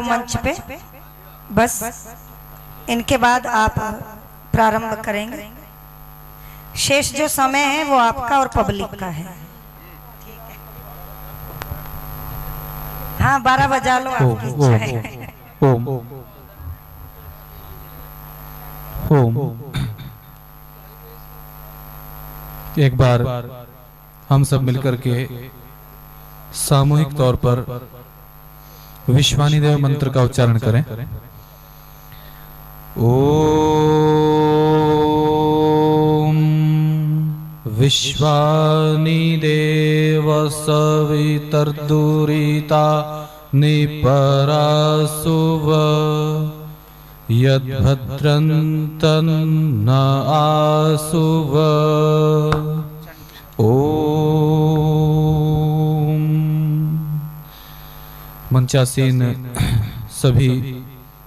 मंच पे, बस इनके बाद आप प्रारंभ करेंगे। शेष जो समय है वो आपका और पब्लिक का है। हाँ 12 बजा लो आपकी इच्छा है। ओम ओम। एक बार हम सब मिलकर के सामूहिक तौर पर विश्वानी देव मंत्र का उच्चारण करें। ओम विश्वानी देव सवितर्दुरिता निपरासुव यद्भद्रन्तन्न आसुव। ओम। मंचासीन सभी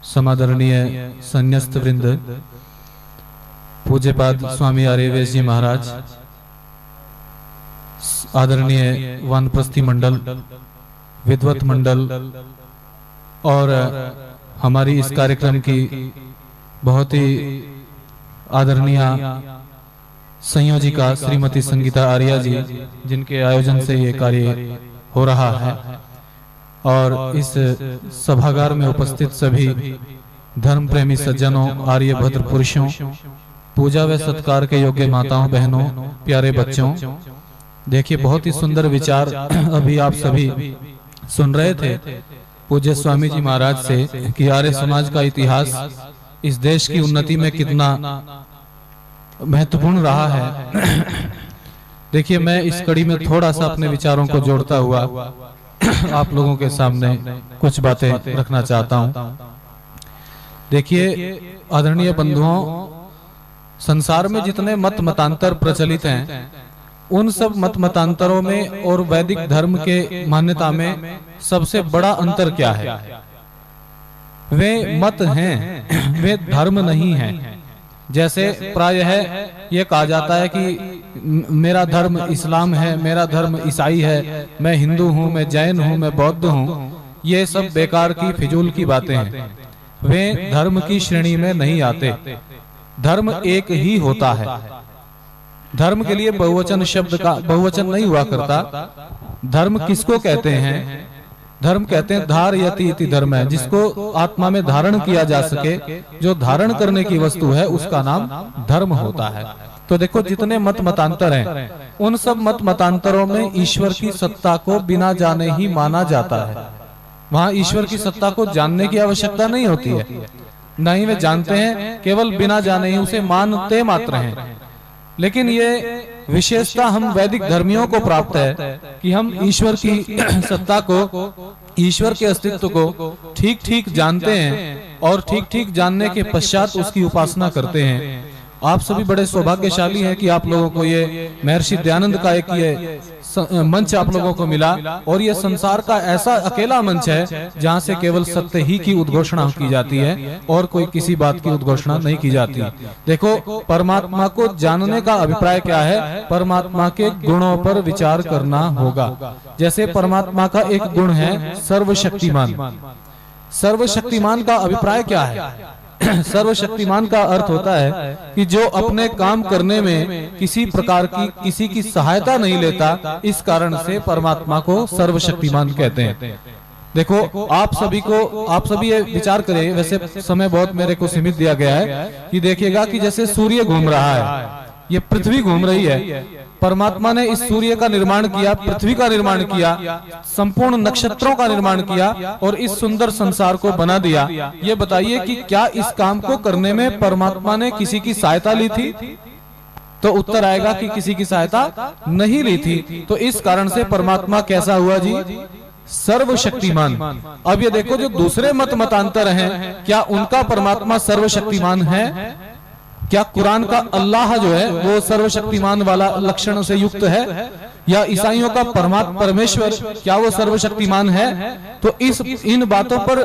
समादरणीय संन्यास्त वृंद, पूज्यपाद स्वामी आर्यवेश जी महाराज, आदरणीय वानप्रस्थी मंडल, विद्वत मंडल और हमारी इस कार्यक्रम की बहुत ही आदरणीय संयोजिका श्रीमती संगीता आर्या जी, जिनके आयोजन से ये कार्य हो रहा है, और इस सभागार में उपस्थित सभी धर्म प्रेमी सज्जनों, आर्य भद्र पुरुषों, पूजा व सत्कार के योग्य माताओं, बहनों, प्यारे बच्चों। देखिए बहुत ही सुंदर विचार अभी आप सभी सुन रहे थे पूज्य स्वामी जी महाराज से कि आर्य समाज का इतिहास इस देश की उन्नति में कितना महत्वपूर्ण रहा है। देखिए मैं इस कड़ी में थोड़ा सा अपने विचारों को जोड़ता हुआ आप लोगों के सामने कुछ बातें रखना चाहता हूं। देखिए आदरणीय बंधुओं, संसार में जितने मत मतांतर प्रचलित हैं, उन सब मत मतांतरों में और वैदिक धर्म के मान्यता में सबसे बड़ा अंतर क्या है? वे मत हैं, वे धर्म नहीं हैं। जैसे प्रायः ये कहा जाता है कि मेरा धर्म इस्लाम है, मेरा धर्म ईसाई है, मैं हिंदू हूँ, मैं जैन हूँ, मैं बौद्ध हूँ। ये सब बेकार की फिजूल की बातें हैं। वे धर्म की श्रेणी में नहीं आते। धर्म एक ही होता है। धर्म के लिए बहुवचन शब्द का बहुवचन नहीं हुआ करता। धर्म किसको कहते हैं? धर्म कहते हैं धारयति इति धर्म है, जिसको आत्मा में धारण किया जा सके, जो धारण करने की वस्तु है, उसका नाम धर्म होता है। तो देखो जितने मत मतांतर हैं, उन सब मत मतांतरों में ईश्वर की सत्ता को बिना जाने ही माना जाता है। वहां ईश्वर की सत्ता को जानने की आवश्यकता नहीं होती है, न ही वे जानते हैं, केवल बिना जाने ही उसे मानते मात्र हैं। लेकिन ये विशेषता हम वैदिक धर्मियों को प्राप्त है कि हम ईश्वर की सत्ता को, ईश्वर के अस्तित्व को ठीक ठीक जानते हैं और ठीक ठीक जानने के पश्चात उसकी उपासना करते हैं। आप सभी बड़े सौभाग्यशाली हैं कि आप लोगों को ये महर्षि दयानंद का एक ये मंच आप लोगों को मिला, और ये संसार का ऐसा अकेला मंच है जहाँ से केवल सत्य ही की उद्घोषणा की जाती है और कोई किसी बात की उद्घोषणा नहीं की जाती। देखो परमात्मा को जानने का अभिप्राय क्या है? परमात्मा के गुणों पर विचार करना होगा। जैसे परमात्मा का एक गुण है सर्वशक्तिमान। सर्वशक्तिमान का अभिप्राय क्या है? सर्वशक्तिमान का अर्थ होता है कि जो अपने काम करने में किसी प्रकार की किसी की सहायता नहीं लेता, इस कारण से परमात्मा को सर्वशक्तिमान कहते हैं। देखो आप सभी ये विचार करें, वैसे समय बहुत मेरे को सीमित दिया गया है, कि देखिएगा कि जैसे सूर्य घूम रहा है, ये पृथ्वी घूम रही है, परमात्मा ने इस सूर्य का निर्माण किया, पृथ्वी का निर्माण किया, संपूर्ण नक्षत्रों का निर्माण किया और इस सुंदर संसार को बना दिया। ये बताइए कि क्या इस काम को करने में परमात्मा ने किसी की सहायता ली थी? तो उत्तर आएगा कि किसी की सहायता नहीं ली थी। तो इस कारण से परमात्मा कैसा हुआ जी? सर्वशक्तिमान। अब ये देखो जो दूसरे मत मतांतर हैं, क्या उनका परमात्मा सर्वशक्तिमान है? क्या कुरान का अल्लाह जो है वो सर्वशक्तिमान वाला लक्षण से युक्त है? या ईसाइयों का परमेश्वर क्या वो सर्वशक्तिमान है? तो इन बातों पर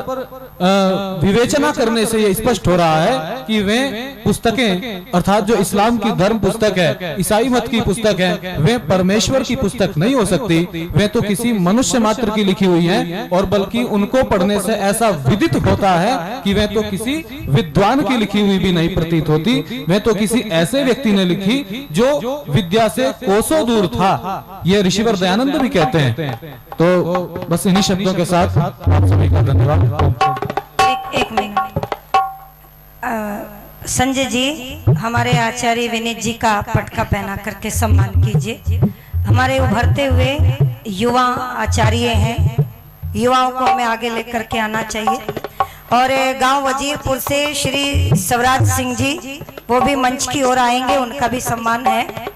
विवेचना करने से ये स्पष्ट हो रहा है कि वे पुस्तकें अर्थात जो इस्लाम की धर्म पुस्तक है, ईसाई मत की पुस्तक है, वे परमेश्वर की पुस्तक नहीं हो सकती। वे तो किसी मनुष्य मात्र की लिखी हुई है, और बल्कि उनको पढ़ने से ऐसा विदित होता है कि वे तो किसी विद्वान की लिखी हुई भी नहीं प्रतीत होती। वे तो किसी ऐसे व्यक्ति ने लिखी जो विद्या से कोसों दूर था। ये ऋषिवर दयानंद भी कहते हैं। तो बस इन्हीं शब्दों के साथ आप सभी का धन्यवाद। एक मिनट, संजय जी हमारे आचार्य विनीत जी का पटका पहना करके सम्मान कीजिए। हमारे उभरते हुए युवा आचार्य हैं, युवाओं को हमें आगे लेकर के आना चाहिए। और गांव वजीरपुर से श्री स्वराज सिंह जी वो भी मंच की ओर आएंगे, उनका भी सम्मान है।